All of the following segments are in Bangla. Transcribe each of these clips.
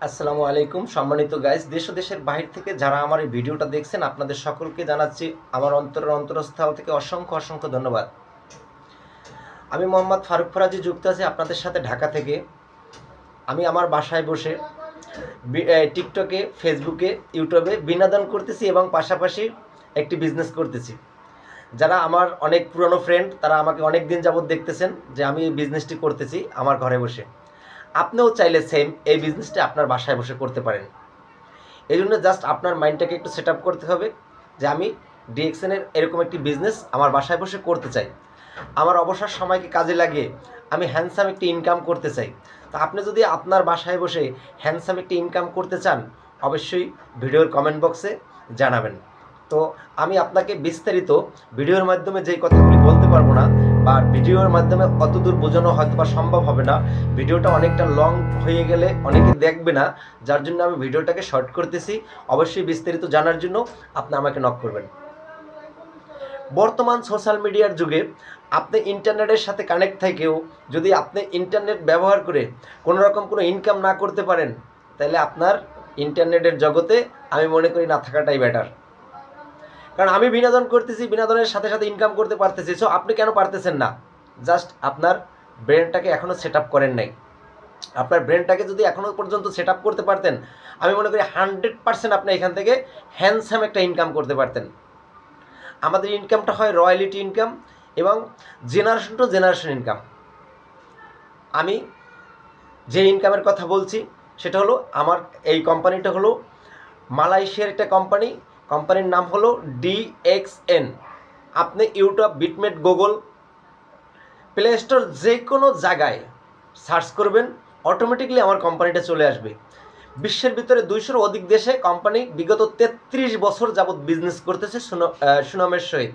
আসসালামু আলাইকুম সম্মানিত গাইস, দেশ ও দেশের বাহির থেকে যারা আমার এই ভিডিওটা দেখছেন আপনাদের সকলকে জানাচ্ছি আমার অন্তরের অন্তরস্থল থেকে অসংখ্য অসংখ্য ধন্যবাদ। আমি মোহাম্মদ ফারুক ফরাজি যুক্ত আছি আপনাদের সাথে ঢাকা থেকে। আমি আমার বাসায় বসে টিকটকে, ফেসবুকে, ইউটিউবে বিনোদন করতেছি এবং পাশাপাশি একটি বিজনেস করতেছি। যারা আমার অনেক পুরনো ফ্রেন্ড তারা আমাকে অনেক দিন যাবত দেখতেছেন যে আমি এই বিজনেসটি করতেছি আমার ঘরে বসে। আপনিও চাইলে সেম এই বিজনেসটা আপনার বাসায় বসে করতে পারেন। এই জন্য জাস্ট আপনার মাইন্ডটাকে একটু সেট আপ করতে হবে যে আমি ডিএক্সএনের এরকম একটি বিজনেস আমার বাসায় বসে করতে চাই। আমার অবসর সময়কে কাজে লাগিয়ে আমি হ্যান্ডসাম একটি ইনকাম করতে চাই। তো আপনি যদি আপনার বাসায় বসে হ্যান্ডসাম একটি ইনকাম করতে চান অবশ্যই ভিডিওর কমেন্ট বক্সে জানাবেন। তো আমি আপনাকে বিস্তারিত ভিডিওর মাধ্যমে যেই কথাগুলি বলতে পারবো না বা ভিডিওর মাধ্যমে অতদূর বোঝানো হয়তো বা সম্ভব হবে না, ভিডিওটা অনেকটা লং হয়ে গেলে অনেকে দেখবে না, যার জন্য আমি ভিডিওটাকে শর্ট করতেছি। অবশ্যই বিস্তারিত জানার জন্য আপনি আমাকে নক করবেন। বর্তমান সোশ্যাল মিডিয়ার যুগে আপনি ইন্টারনেটের সাথে কানেক্ট থেকেও যদি আপনি ইন্টারনেট ব্যবহার করে কোনো রকম কোনো ইনকাম না করতে পারেন তাহলে আপনার ইন্টারনেটের জগতে আমি মনে করি না থাকাটাই বেটার। কারণ আমি বিনোদন করতেছি, বিনোদনের সাথে সাথে ইনকাম করতে পারতেছি। সো আপনি কেন পারতেছেন না? জাস্ট আপনার ব্রেনটাকে এখনও সেট আপ করেন নাই। আপনার ব্রেনটাকে যদি এখনও পর্যন্ত সেট আপ করতে পারতেন আমি মনে করি 100% আপনি এখান থেকে হ্যান্ডসাম একটা ইনকাম করতে পারতেন। আমাদের ইনকামটা হয় রয়্যালিটি ইনকাম এবং জেনারেশন টু জেনারেশন ইনকাম। আমি যে ইনকামের কথা বলছি সেটা হলো আমার এই কোম্পানিটা হলো মালয়েশিয়ার একটা কোম্পানির নাম হলো ডিএক্সএন। আপনি ইউটিউব, বিটমেট, গুগল, প্লে স্টোর যে কোনো জায়গায় সার্চ করবেন অটোমেটিকলি আমার কোম্পানিটা চলে আসবে। বিশ্বের ভিতরে 200-র অধিক দেশে কোম্পানি বিগত 33 বছর যাবৎ বিজনেস করতেছে সুনামের সহিত।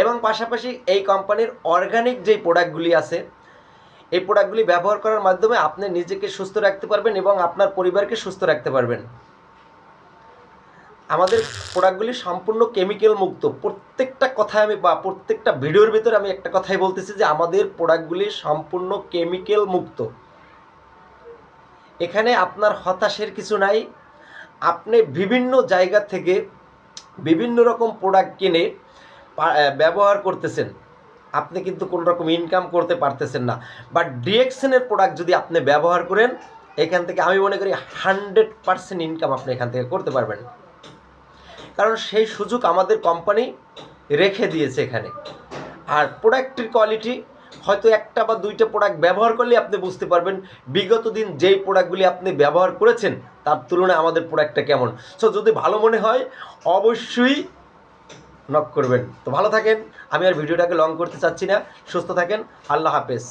এবং পাশাপাশি এই কোম্পানির অর্গানিক যেই প্রোডাক্টগুলি আছে এই প্রোডাক্টগুলি ব্যবহার করার মাধ্যমে আপনি নিজেকে সুস্থ রাখতে পারবেন এবং আপনার পরিবারকে সুস্থ রাখতে পারবেন। আমাদের প্রোডাক্টগুলি সম্পূর্ণ কেমিক্যাল মুক্ত। প্রত্যেকটা কথায় আমি বা প্রত্যেকটা ভিডিওর ভিতরে আমি একটা কথাই বলতেছি যে আমাদের প্রোডাক্টগুলি সম্পূর্ণ কেমিক্যাল মুক্ত। এখানে আপনার হতাশের কিছু নাই। আপনি বিভিন্ন জায়গা থেকে বিভিন্ন রকম প্রোডাক্ট কিনে ব্যবহার করতেছেন, আপনি কিন্তু কোনো রকম ইনকাম করতে পারতেছেন না। বাট ডিএক্সএনের প্রোডাক্ট যদি আপনি ব্যবহার করেন এখান থেকে আমি মনে করি 100% ইনকাম আপনি এখান থেকে করতে পারবেন। কারণ সেই সুযোগ আমাদের কোম্পানি রেখে দিয়েছে এখানে। আর প্রোডাক্টের কোয়ালিটি হয়তো একটা বা দুইটা প্রোডাক্ট ব্যবহার করলে আপনি বুঝতে পারবেন বিগত দিন যেই প্রোডাক্টগুলি আপনি ব্যবহার করেছেন তার তুলনায় আমাদের প্রোডাক্টটা কেমন। সো যদি ভালো মনে হয় অবশ্যই নক করবেন। তো ভালো থাকেন, আমি আর ভিডিওটাকে লং করতে চাচ্ছি না। সুস্থ থাকেন, আল্লাহ হাফেজ।